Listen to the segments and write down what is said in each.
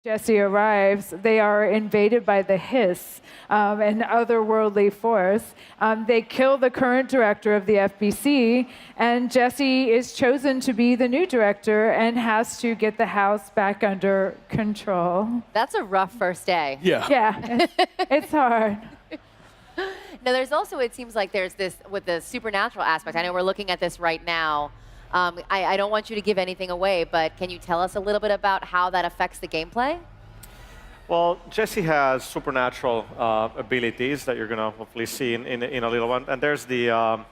Jesse arrives, they are invaded by the Hiss, an otherworldly force. They kill the current director of the FBC, and Jesse is chosen to be the new director and has to get the house back under control. That's a rough first day. Yeah. Yeah, it's hard. Now, there's also, it seems like there's this, with the supernatural aspect, I know we're looking at this right now. I don't want you to give anything away, but can you tell us a little bit about how that affects the gameplay? Well, Jesse has supernatural abilities that you're going to hopefully see in a little one. And there's the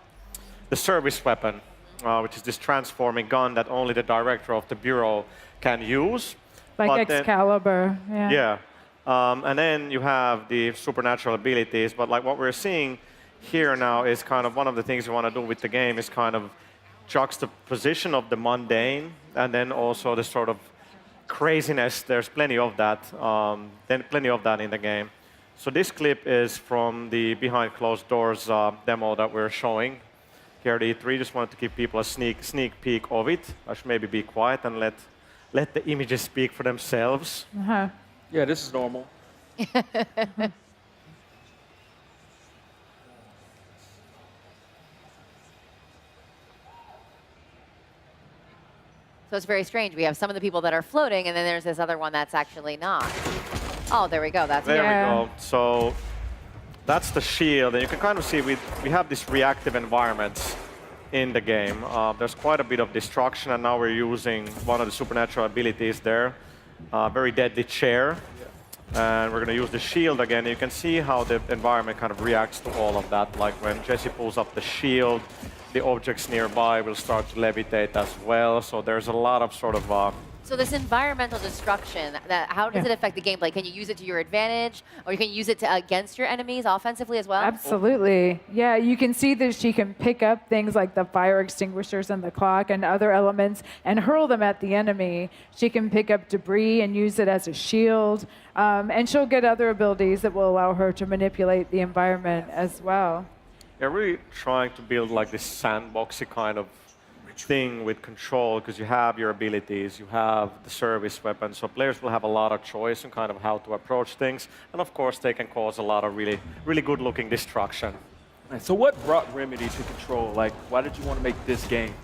service weapon, which is this transforming gun that only the director of the Bureau can use. Like But then- Excalibur. Yeah. And then you have the supernatural abilities, but like what we're seeing here now is kind of one of the things you want to do with the game is kind of juxtaposition of the mundane and then also the sort of craziness. There's plenty of that, in the game. So this clip is from the behind closed doors demo that we're showing here at E3. Just wanted to give people a sneak peek of it. I should maybe be quiet and let the images speak for themselves. Uh-huh. Yeah, this is normal. So it's very strange. We have some of the people that are floating, and then there's this other one that's actually not. Oh, there we go. That's There Yeah. we go. So that's the shield, and you can kind of see we have these reactive environments in the game. There's quite a bit of destruction, and now we're using one of the supernatural abilities there, very deadly chair. And we're going to use the shield again. You can see how the environment kind of reacts to all of that. Like when Jesse pulls up the shield, the objects nearby will start to levitate as well. So there's a lot of sort of So this environmental destruction, how does Yeah. it affect the gameplay? Can you use it to your advantage, or you can use it to, against your enemies offensively as well? Absolutely. Yeah, you can see that she can pick up things like the fire extinguishers and the clock and other elements and hurl them at the enemy. She can pick up debris and use it as a shield. And she'll get other abilities that will allow her to manipulate the environment as well. They're really trying to build like this sandboxy kind of thing with control, because you have your abilities, you have the service weapon, so players will have a lot of choice in kind of how to approach things, and of course they can cause a lot of really good looking destruction. Right, so what brought Remedy to Control? Like, why did you want to make this game?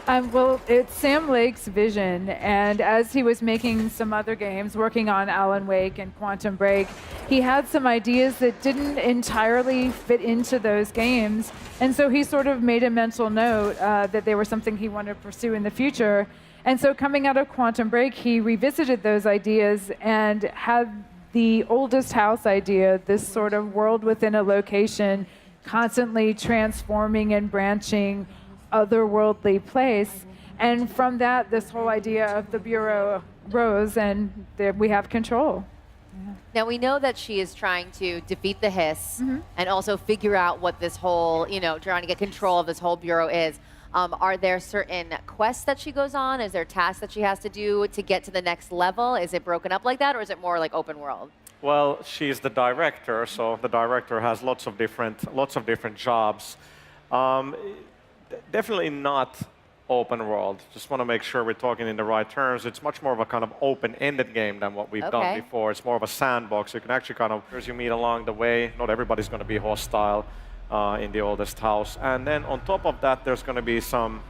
Well, it's Sam Lake's vision, and as he was making some other games, working on Alan Wake and Quantum Break, he had some ideas that didn't entirely fit into those games, and so he sort of made a mental note that they were something he wanted to pursue in the future. And so coming out of Quantum Break, he revisited those ideas and had the oldest house idea, this sort of world within a location, constantly transforming and branching, otherworldly place. And from that, this whole idea of the Bureau rose, and there we have control. Now, we know that she is trying to defeat the Hiss and also figure out what this whole, trying to get control of this whole Bureau is. Are there certain quests that she goes on? Is there tasks that she has to do to get to the next level? Is it broken up like that, or is it more like open world? Well, she's the director, so the director has lots of different jobs. Definitely not open world. Just want to make sure we're talking in the right terms. It's much more of a kind of open-ended game than what we've done before. It's more of a sandbox. You can actually kind of, as you meet along the way, not everybody's going to be hostile in the oldest house. And then on top of that, there's going to be some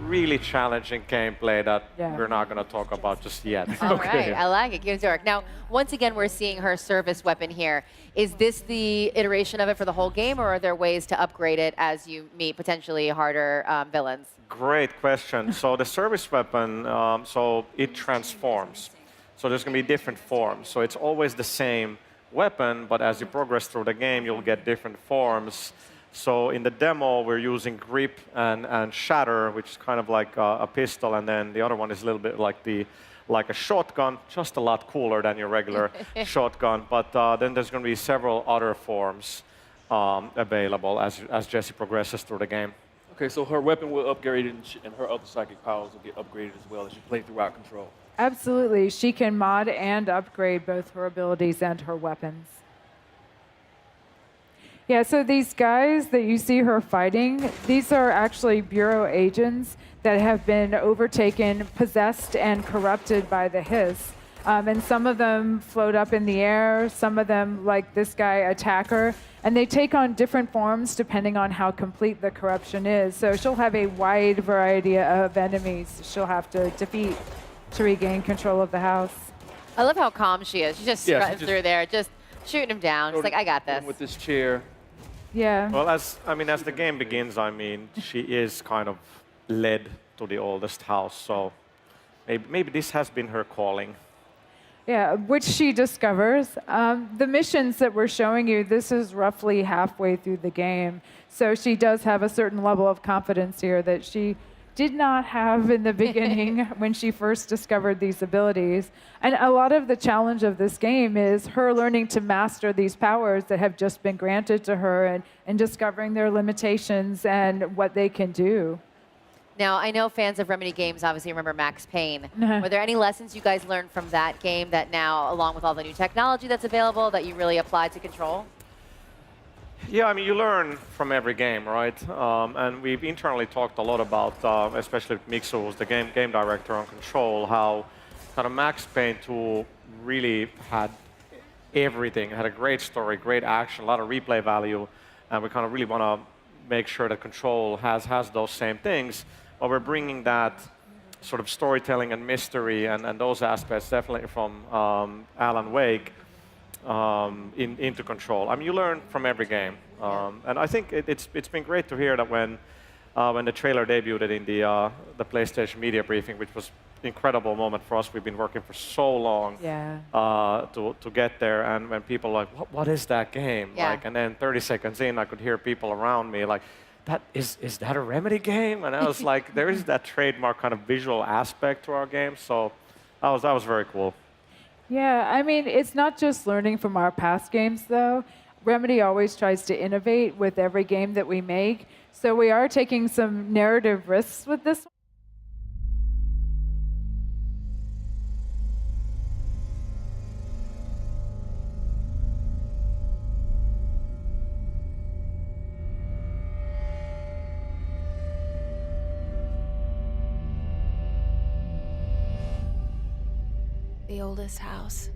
really challenging gameplay that we're not going to talk about just yet. All right, I like it. Give it to her. Now, once again, we're seeing her service weapon here. Is this the iteration of it for the whole game, or are there ways to upgrade it as you meet potentially harder villains? Great question. So the service weapon, so it transforms. So there's going to be different forms. So it's always the same weapon, but as you progress through the game, you'll get different forms. So in the demo, we're using Grip and Shatter, which is kind of like a pistol, and then the other one is a little bit like a shotgun, just a lot cooler than your regular shotgun. But then there's going to be several other forms available as Jesse progresses through the game. Okay, so her weapon will upgrade, and her other psychic powers will get upgraded as well as you play throughout Control. Absolutely. She can mod and upgrade both her abilities and her weapons. Yeah, so these guys that you see her fighting, these are actually Bureau agents that have been overtaken, possessed, and corrupted by the Hiss. And some of them float up in the air, some of them, like this guy, attacker, and they take on different forms depending on how complete the corruption is. So she'll have a wide variety of enemies she'll have to defeat to regain control of the house. I love how calm she is. She's just Yeah, she strutting just- through there, just shooting him down. She's like, I got this. With this chair. Yeah. Well, as the game begins, she is kind of led to the oldest house, so maybe this has been her calling. Yeah, which she discovers. The missions that we're showing you, this is roughly halfway through the game. So she does have a certain level of confidence here that she did not have in the beginning when she first discovered these abilities. And a lot of the challenge of this game is her learning to master these powers that have just been granted to her and discovering their limitations and what they can do. Now, I know fans of Remedy games obviously remember Max Payne. Were there any lessons you guys learned from that game that now, along with all the new technology that's available, that you really applied to Control? Yeah, you learn from every game, right? And we've internally talked a lot about, especially with Mixu, who's the game director on Control, how kind of Max Payne 2 really had everything. It had a great story, great action, a lot of replay value, and we kind of really want to make sure that Control has those same things, but we're bringing that sort of storytelling and mystery and those aspects definitely from Alan Wake into Control. You learn from every game, and I think it's been great to hear that when the trailer debuted in the PlayStation media briefing, which was an incredible moment for us. We've been working for so long to get there, and when people are like, what is that game? Yeah. Like, and then 30 seconds in, I could hear people around me like, is that a Remedy game? And I was like, there is that trademark kind of visual aspect to our game, so that was very cool. Yeah, it's not just learning from our past games, though. Remedy always tries to innovate with every game that we make, so we are taking some narrative risks with this one. The oldest house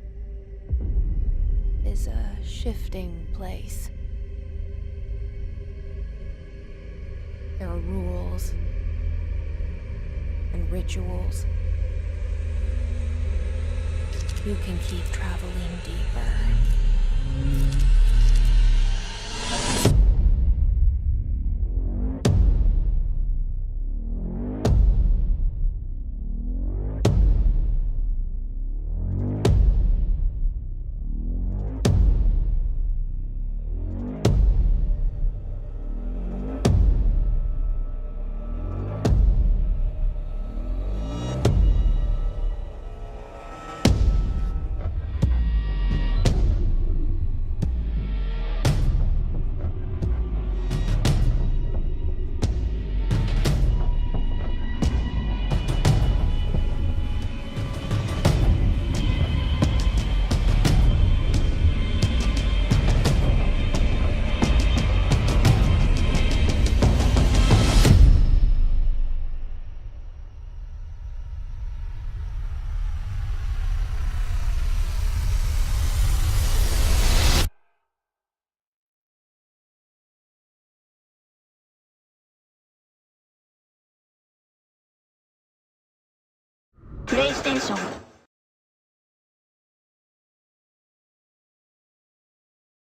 is a shifting place. There are rules and rituals. You can keep traveling deeper. PlayStation